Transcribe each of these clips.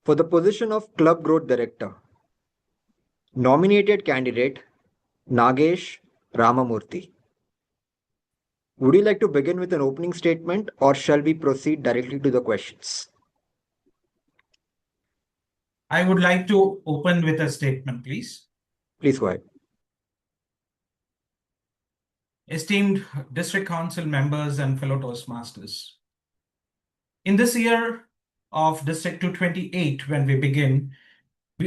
For the position of Club Growth Director, nominated candidate Nagesh Ramamurthy. Would you like to begin with an opening statement or shall we proceed directly to the questions? I would like to open with a statement, please. Please go ahead. Esteemed District Council members and fellow Toastmasters, in this year of District 228, when we begin,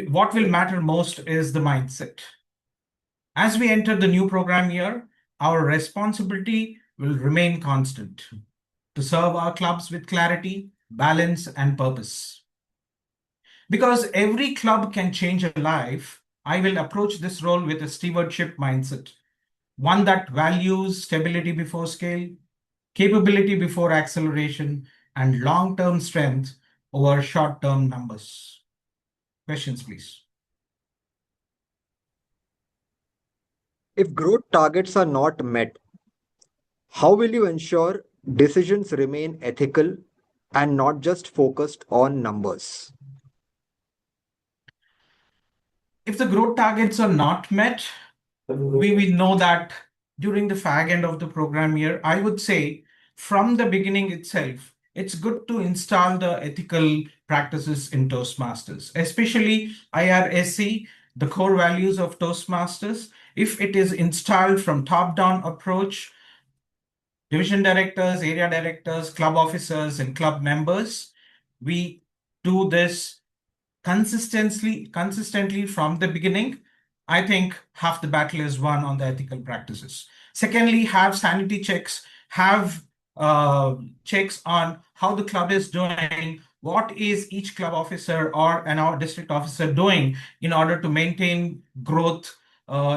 what will matter most is the mindset. As we enter the new program year, our responsibility will remain constant to serve our clubs with clarity, balance, and purpose. Because every club can change a life, I will approach this role with a stewardship mindset, one that values stability before scale, capability before acceleration, and long-term strength over short-term numbers. Questions, please. If growth targets are not met, how will you ensure decisions remain ethical and not just focused on numbers? If the growth targets are not met, we know that during the fag end of the program year, I would say from the beginning itself, it's good to install the ethical practices in Toastmasters, especially IRSC, the core values of Toastmasters. If it is installed from top-down approach, division directors, area directors, club officers, and club members, we do this consistently from the beginning, I think half the battle is won on the ethical practices. Secondly, have sanity checks, have checks on how the club is doing, what is each club officer or our district officer doing in order to maintain growth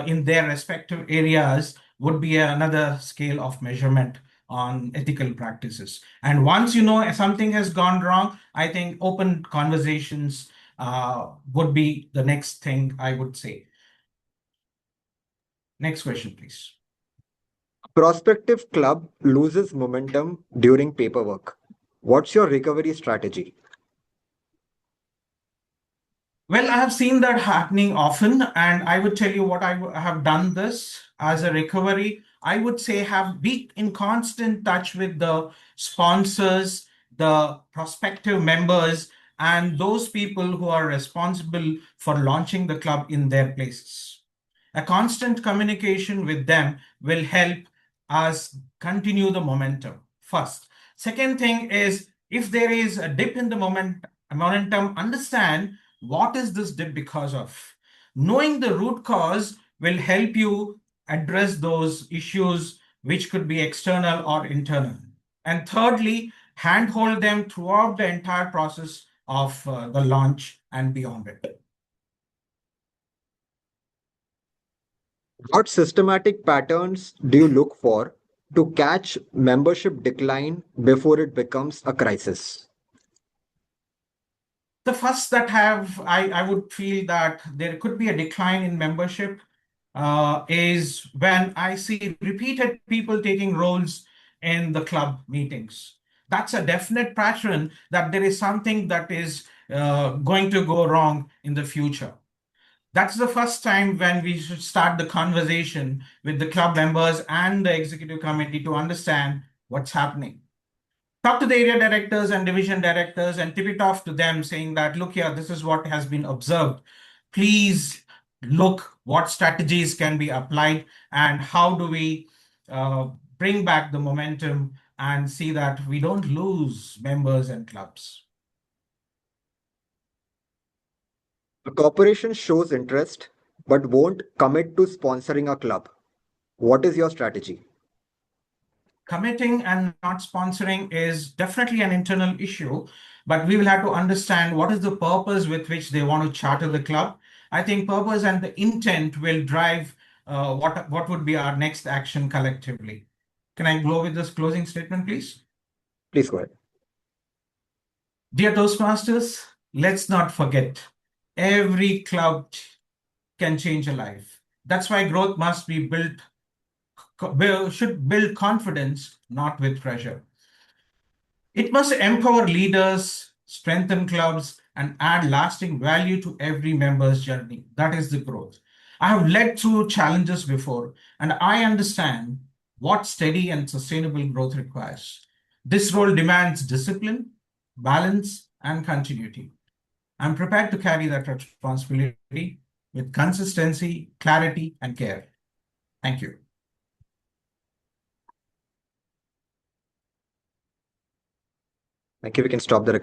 in their respective areas would be another scale of measurement on ethical practices. And once you know something has gone wrong, I think open conversations would be the next thing I would say. Next question, please. Prospective club loses momentum during paperwork. What's your recovery strategy? Well, I have seen that happening often, and I would tell you what I have done this as a recovery. I would say be in constant touch with the sponsors, the prospective members, and those people who are responsible for launching the club in their places. A constant communication with them will help us continue the momentum first. Second thing is, if there is a dip in the momentum, understand what is this dip because of. Knowing the root cause will help you address those issues, which could be external or internal. And thirdly, handhold them throughout the entire process of the launch and beyond it. What systematic patterns do you look for to catch membership decline before it becomes a crisis? The first that I would feel that there could be a decline in membership is when I see repeated people taking roles in the club meetings. That's a definite pattern that there is something that is going to go wrong in the future. That's the first time when we should start the conversation with the club members and the executive committee to understand what's happening. Talk to the area directors and division directors and tip it off to them saying that, look here, this is what has been observed. Please look what strategies can be applied and how do we bring back the momentum and see that we don't lose members and clubs. A corporation shows interest but won't commit to sponsoring a club. What is your strategy? Committing and not sponsoring is definitely an internal issue, but we will have to understand what is the purpose with which they want to charter the club. I think purpose and the intent will drive what would be our next action collectively. Can I go with this closing statement, please? Please go ahead. Dear Toastmasters, let's not forget, every club can change a life. That's why growth must be should build confidence, not with pressure. It must empower leaders, strengthen clubs, and add lasting value to every member's journey. That is the growth. I have led through challenges before, and I understand what steady and sustainable growth requires. This role demands discipline, balance, and continuity. I'm prepared to carry that responsibility with consistency, clarity, and care. Thank you. Thank you. We can stop the recording.